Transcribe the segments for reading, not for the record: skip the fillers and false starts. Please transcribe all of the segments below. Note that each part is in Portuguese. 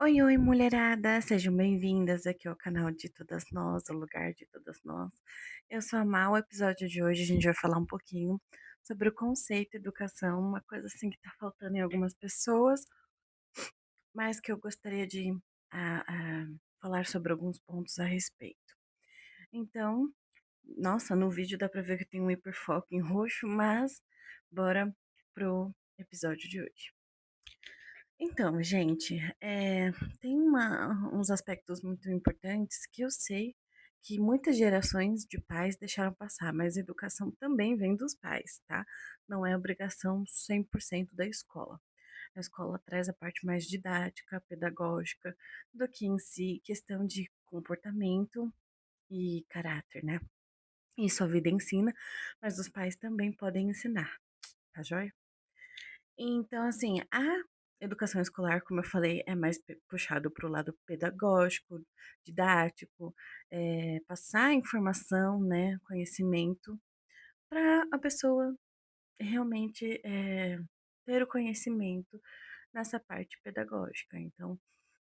Oi, oi, mulherada! Sejam bem-vindas aqui ao canal de Todas Nós, o lugar de todas nós. Eu sou a Mal. O episódio de hoje a gente vai falar um pouquinho sobre o conceito educação, uma coisa assim que tá faltando em algumas pessoas, mas que eu gostaria de ah, ah, falar sobre alguns pontos a respeito. Então, nossa, no vídeo dá pra ver que tem um hiperfoco em roxo, mas bora pro episódio de hoje. Então, gente, tem uns aspectos muito importantes que eu sei que muitas gerações de pais deixaram passar, mas a educação também vem dos pais, tá? Não é obrigação 100% da escola. A escola traz a parte mais didática, pedagógica, do que em si questão de comportamento e caráter, né? Isso a vida ensina, mas os pais também podem ensinar, tá joia? Então, assim, a educação escolar, como eu falei, é mais puxado para o lado pedagógico, didático, passar informação, né, conhecimento, para a pessoa realmente ter o conhecimento nessa parte pedagógica. Então,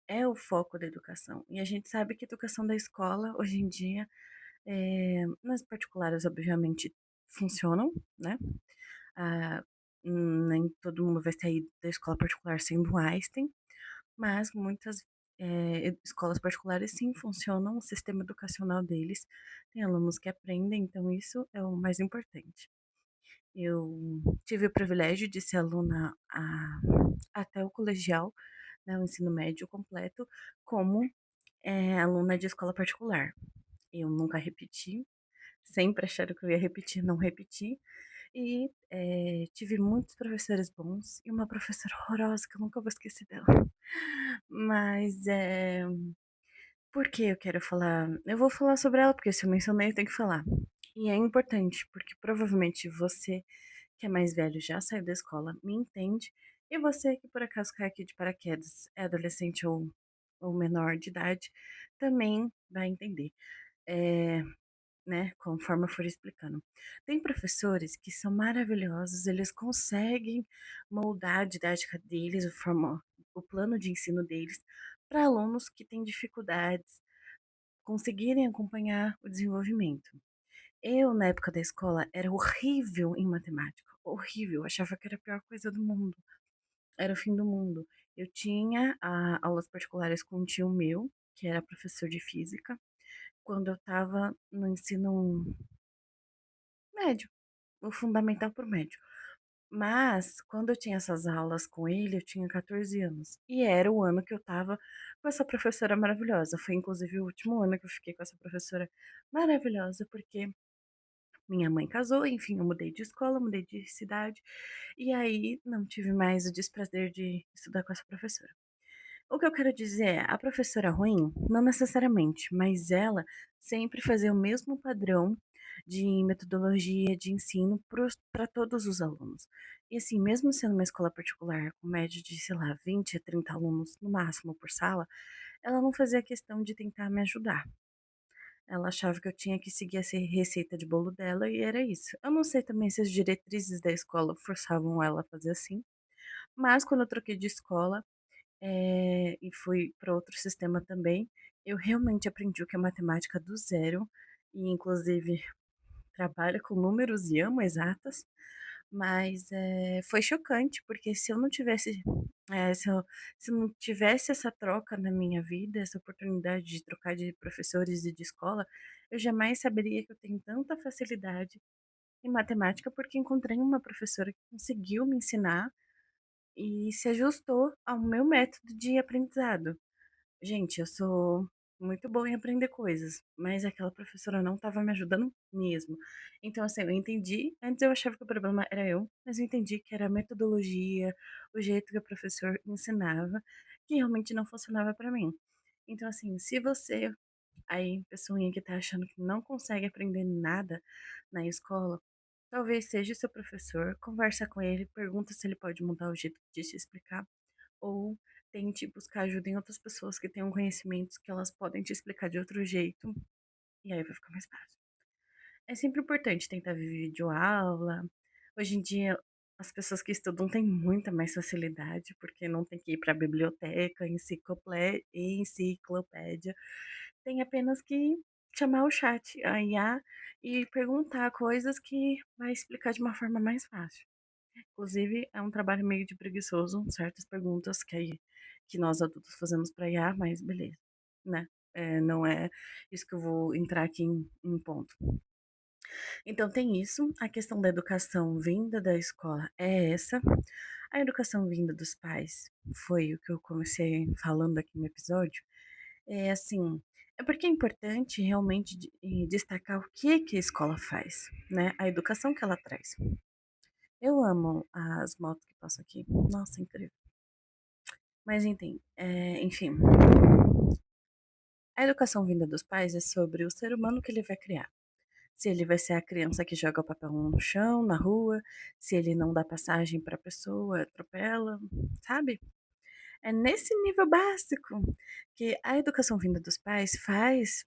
é o foco da educação. E a gente sabe que a educação da escola, hoje em dia, nas particulares, obviamente, funcionam, né? Ah, nem todo mundo vai sair da escola particular sendo Einstein, mas muitas escolas particulares sim funcionam, o sistema educacional deles tem alunos que aprendem, então isso é o mais importante. Eu tive o privilégio de ser aluna até o colegial, né, o ensino médio completo, como aluna de escola particular. Eu nunca repeti, sempre acharam que eu ia repetir, não repeti. E tive muitos professores bons e uma professora horrorosa que eu nunca vou esquecer dela. Mas por que eu quero falar? Eu vou falar sobre ela porque se eu mencionei eu tenho que falar. E é importante porque provavelmente você que é mais velho já saiu da escola me entende e você que por acaso cai aqui de paraquedas é adolescente ou menor de idade também vai entender. É, né, conforme eu for explicando. Tem professores que são maravilhosos, eles conseguem moldar a didática deles, o plano de ensino deles, para alunos que têm dificuldades conseguirem acompanhar o desenvolvimento. Eu, na época da escola, era horrível em matemática, horrível, achava que era a pior coisa do mundo, era o fim do mundo. Eu tinha aulas particulares com um tio meu, que era professor de física, quando eu estava no ensino médio, o fundamental pro médio. Mas, quando eu tinha essas aulas com ele, eu tinha 14 anos. E era o ano que eu tava com essa professora maravilhosa. Foi inclusive o último ano que eu fiquei com essa professora maravilhosa, porque minha mãe casou, enfim, eu mudei de escola, mudei de cidade, e aí não tive mais o desprazer de estudar com essa professora. O que eu quero dizer é, a professora ruim, não necessariamente, mas ela sempre fazia o mesmo padrão de metodologia de ensino para todos os alunos. E assim, mesmo sendo uma escola particular com média de, sei lá, 20 a 30 alunos no máximo por sala, ela não fazia questão de tentar me ajudar. Ela achava que eu tinha que seguir essa receita de bolo dela e era isso. Eu não sei também se as diretrizes da escola forçavam ela a fazer assim, mas quando eu troquei de escola, e fui para outro sistema também, eu realmente aprendi o que é matemática do zero, e inclusive trabalho com números e amo exatas, mas foi chocante, porque se eu não tivesse, se eu não tivesse essa troca na minha vida, essa oportunidade de trocar de professores e de escola, eu jamais saberia que eu tenho tanta facilidade em matemática, porque encontrei uma professora que conseguiu me ensinar e se ajustou ao meu método de aprendizado. Gente, eu sou muito boa em aprender coisas, mas aquela professora não estava me ajudando mesmo. Então, assim, eu entendi. Antes eu achava que o problema era eu, mas eu entendi que era a metodologia, o jeito que o professor ensinava, que realmente não funcionava para mim. Então, assim, se você, aí, pessoinha que tá achando que não consegue aprender nada na escola, talvez seja o seu professor, conversa com ele, pergunta se ele pode mudar o jeito de se explicar ou tente buscar ajuda em outras pessoas que tenham conhecimentos que elas podem te explicar de outro jeito, e aí vai ficar mais fácil. É sempre importante tentar ver videoaula. Hoje em dia, as pessoas que estudam têm muita mais facilidade, porque não tem que ir para a biblioteca, enciclopédia, tem apenas que chamar o chat, a IA, e perguntar coisas que vai explicar de uma forma mais fácil. Inclusive, é um trabalho meio de preguiçoso, certas perguntas que nós adultos fazemos para IA, mas beleza, né? Não é isso que eu vou entrar aqui em ponto. Então tem isso, a questão da educação vinda da escola é essa. A educação vinda dos pais foi o que eu comecei falando aqui no episódio. É assim, é porque é importante realmente destacar o que a escola faz, né? A educação que ela traz. Eu amo as motos que passam aqui. Nossa, incrível. Mas enfim, a educação vinda dos pais é sobre o ser humano que ele vai criar. Se ele vai ser a criança que joga o papel no chão, na rua, se ele não dá passagem para a pessoa, atropela, sabe? É nesse nível básico que a educação vinda dos pais faz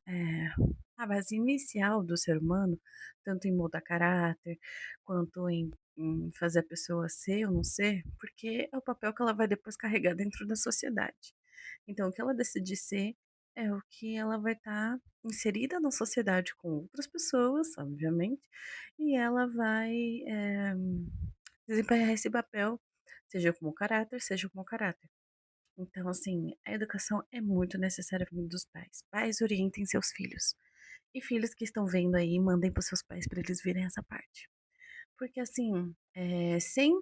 é, a base inicial do ser humano, tanto em moldar caráter, quanto em fazer a pessoa ser ou não ser, porque é o papel que ela vai depois carregar dentro da sociedade. Então, o que ela decidir ser é o que ela vai estar inserida na sociedade com outras pessoas, obviamente, e ela vai desempenhar esse papel, seja como caráter, seja como caráter. Então, assim, a educação é muito necessária vindo dos pais. Pais orientem seus filhos. E filhos que estão vendo aí, mandem para seus pais para eles virem essa parte. Porque, assim, sem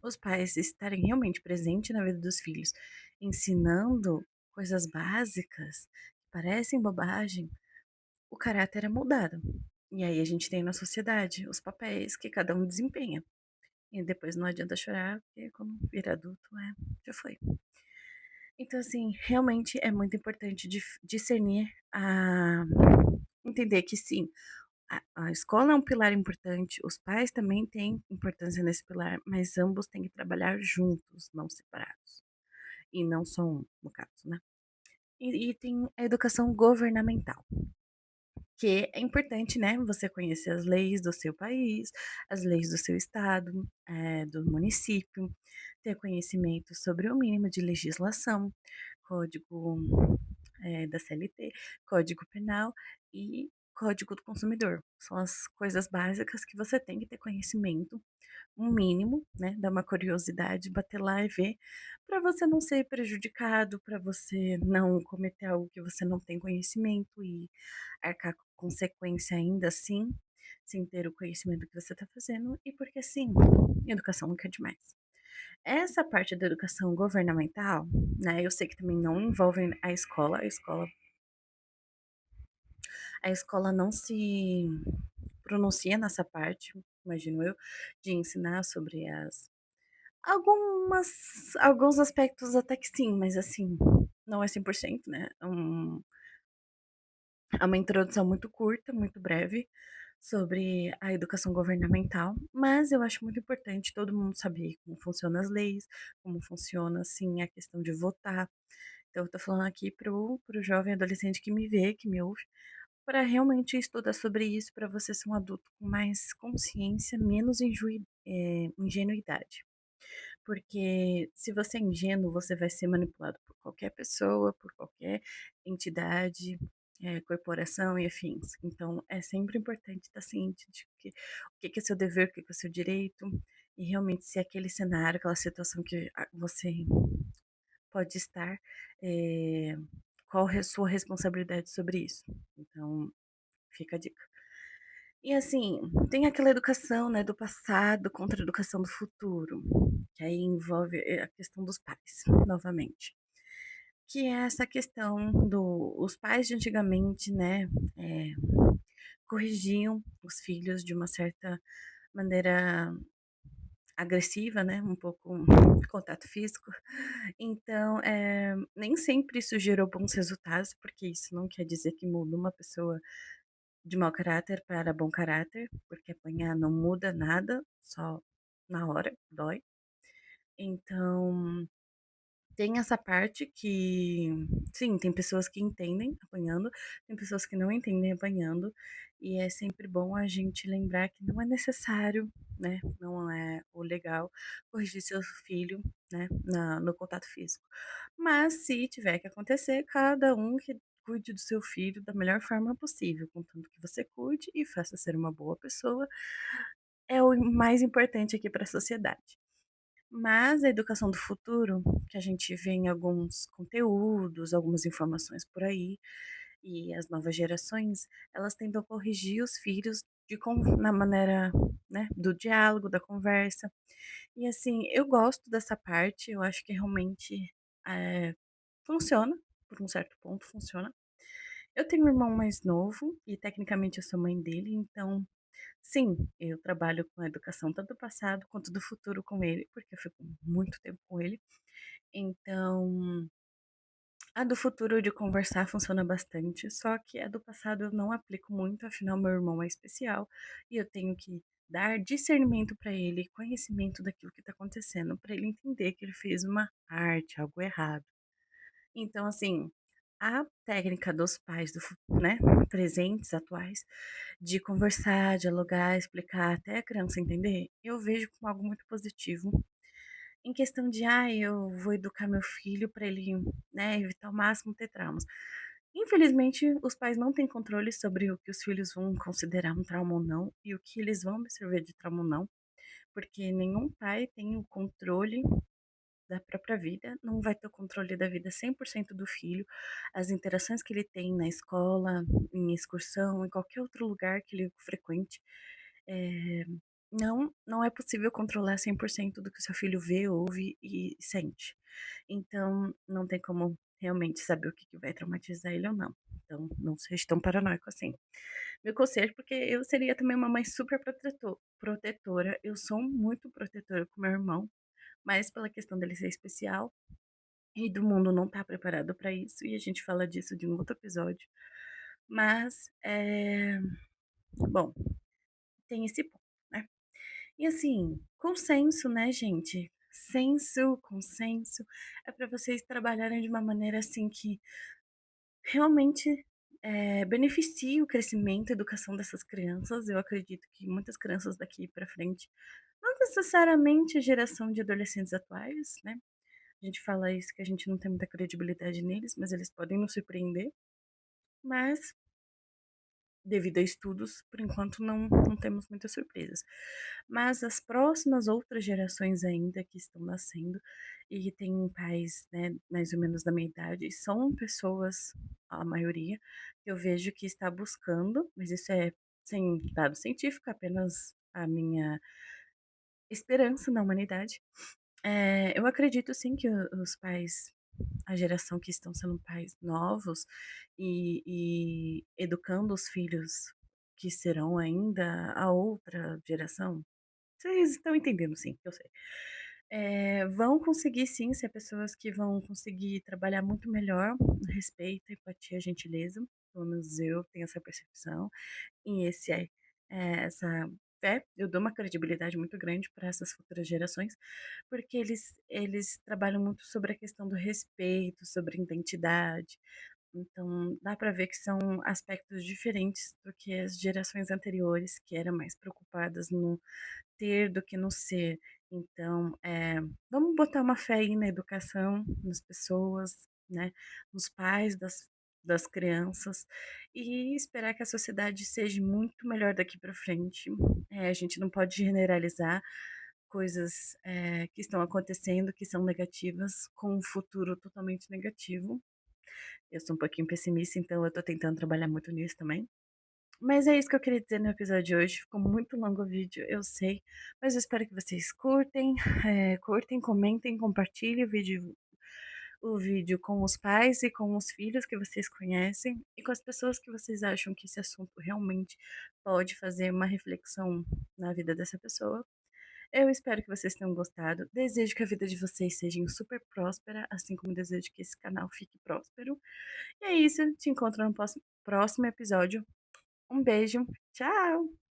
os pais estarem realmente presentes na vida dos filhos, ensinando coisas básicas, que parecem bobagem, o caráter é moldado. E aí a gente tem na sociedade os papéis que cada um desempenha. E depois não adianta chorar, porque quando vira adulto, já foi. Então, assim, realmente é muito importante discernir entender que sim, a escola é um pilar importante, os pais também têm importância nesse pilar, mas ambos têm que trabalhar juntos, não separados. E não só um, no caso, né? E tem a educação governamental, que é importante, né? Você conhecer as leis do seu país, as leis do seu estado, do município, ter conhecimento sobre o mínimo de legislação, código da CLT, código penal e código do consumidor. São as coisas básicas que você tem que ter conhecimento, um mínimo, né? Dar uma curiosidade, bater lá e ver, para você não ser prejudicado, para você não cometer algo que você não tem conhecimento e arcar com consequência ainda assim, sem ter o conhecimento que você está fazendo, e porque assim, educação nunca é demais. Essa parte da educação governamental, né, eu sei que também não envolve a escola não se pronuncia nessa parte, imagino eu, de ensinar sobre algumas, alguns aspectos até que sim, mas assim, não é 100%, né, é uma introdução muito curta, muito breve, sobre a educação governamental, mas eu acho muito importante todo mundo saber como funcionam as leis, como funciona, assim, a questão de votar. Então, eu tô falando aqui pro jovem adolescente que me vê, que me ouve, para realmente estudar sobre isso, para você ser um adulto com mais consciência, menos ingenuidade. Porque se você é ingênuo, você vai ser manipulado por qualquer pessoa, por qualquer entidade, corporação e afins. Então, é sempre importante estar ciente de o que é seu dever, o que é seu direito, e realmente se aquele cenário, aquela situação que você pode estar, eh, qual é a sua responsabilidade sobre isso. Então, fica a dica. E assim, tem aquela educação, né, do passado contra a educação do futuro, que aí envolve a questão dos pais, novamente. Que é essa questão os pais de antigamente, né, eh, corrigiam os filhos de uma certa maneira agressiva, né, um pouco contato físico. Então, nem sempre isso gerou bons resultados, porque isso não quer dizer que muda uma pessoa de mau caráter para bom caráter, porque apanhar não muda nada, só na hora, dói. Então, Tem essa parte que, sim, tem pessoas que entendem apanhando, tem pessoas que não entendem apanhando, e é sempre bom a gente lembrar que não é necessário, né, não é o legal corrigir seu filho, né, no contato físico. Mas se tiver que acontecer, cada um que cuide do seu filho da melhor forma possível, contanto que você cuide e faça ser uma boa pessoa, é o mais importante aqui para a sociedade. Mas a educação do futuro, que a gente vê em alguns conteúdos, algumas informações por aí, e as novas gerações, elas tentam corrigir os filhos na maneira, né, do diálogo, da conversa. E assim, eu gosto dessa parte, eu acho que realmente funciona, por um certo ponto funciona. Eu tenho um irmão mais novo e tecnicamente eu sou mãe dele, então sim, eu trabalho com a educação tanto do passado quanto do futuro com ele, porque eu fico muito tempo com ele. Então, a do futuro de conversar funciona bastante, só que a do passado eu não aplico muito, afinal meu irmão é especial e eu tenho que dar discernimento para ele, conhecimento daquilo que está acontecendo, para ele entender que ele fez uma arte, algo errado. Então, assim, a técnica dos pais né, presentes, atuais, de conversar, dialogar, explicar até a criança entender, eu vejo como algo muito positivo. Em questão de, eu vou educar meu filho para ele, né, evitar ao máximo ter traumas. Infelizmente, os pais não têm controle sobre o que os filhos vão considerar um trauma ou não e o que eles vão absorver de trauma ou não, porque nenhum pai tem o controle da própria vida, não vai ter o controle da vida 100% do filho, as interações que ele tem na escola, em excursão, em qualquer outro lugar que ele frequente, eh, não é possível controlar 100% do que o seu filho vê, ouve e sente. Então, não tem como realmente saber o que vai traumatizar ele ou não. Então, não seja tão paranoico assim. Meu conselho, porque eu seria também uma mãe super protetora. Eu sou muito protetora com meu irmão, mas pela questão dele ser especial e do mundo não estar preparado para isso, e a gente fala disso de um outro episódio. Mas, bom, tem esse ponto, né. E assim, consenso, né, gente. Senso, consenso, é para vocês trabalharem de uma maneira, assim, que realmente, beneficie o crescimento e educação dessas crianças. Eu acredito que muitas crianças daqui para frente, não necessariamente a geração de adolescentes atuais, né, a gente fala isso que a gente não tem muita credibilidade neles, mas eles podem nos surpreender. Mas, devido a estudos, por enquanto não temos muitas surpresas. Mas as próximas outras gerações ainda que estão nascendo e têm pais, né, mais ou menos da minha idade, são pessoas, a maioria, que eu vejo que está buscando, mas isso é sem dado científico, apenas a minha esperança na humanidade. Eu acredito sim que os pais, a geração que estão sendo pais novos e educando os filhos que serão ainda a outra geração, vocês estão entendendo sim, eu sei. Vão conseguir sim ser pessoas que vão conseguir trabalhar muito melhor respeito, empatia, gentileza, pelo menos eu tenho essa percepção, e essa fé, eu dou uma credibilidade muito grande para essas futuras gerações, porque eles trabalham muito sobre a questão do respeito, sobre identidade. Então, dá para ver que são aspectos diferentes do que as gerações anteriores, que eram mais preocupadas no ter do que no ser. Então, vamos botar uma fé aí na educação, nas pessoas, né, nos pais das crianças e esperar que a sociedade seja muito melhor daqui para frente. A gente não pode generalizar coisas, que estão acontecendo, que são negativas, com um futuro totalmente negativo. Eu sou um pouquinho pessimista, então eu tô tentando trabalhar muito nisso também. Mas é isso que eu queria dizer no episódio de hoje. Ficou muito longo o vídeo, eu sei. Mas eu espero que vocês curtem, curtem, comentem, compartilhem o vídeo com os pais e com os filhos que vocês conhecem e com as pessoas que vocês acham que esse assunto realmente pode fazer uma reflexão na vida dessa pessoa. Eu espero que vocês tenham gostado. Desejo que a vida de vocês seja super próspera, assim como desejo que esse canal fique próspero. E é isso. Te encontro no próximo episódio. Um beijo. Tchau!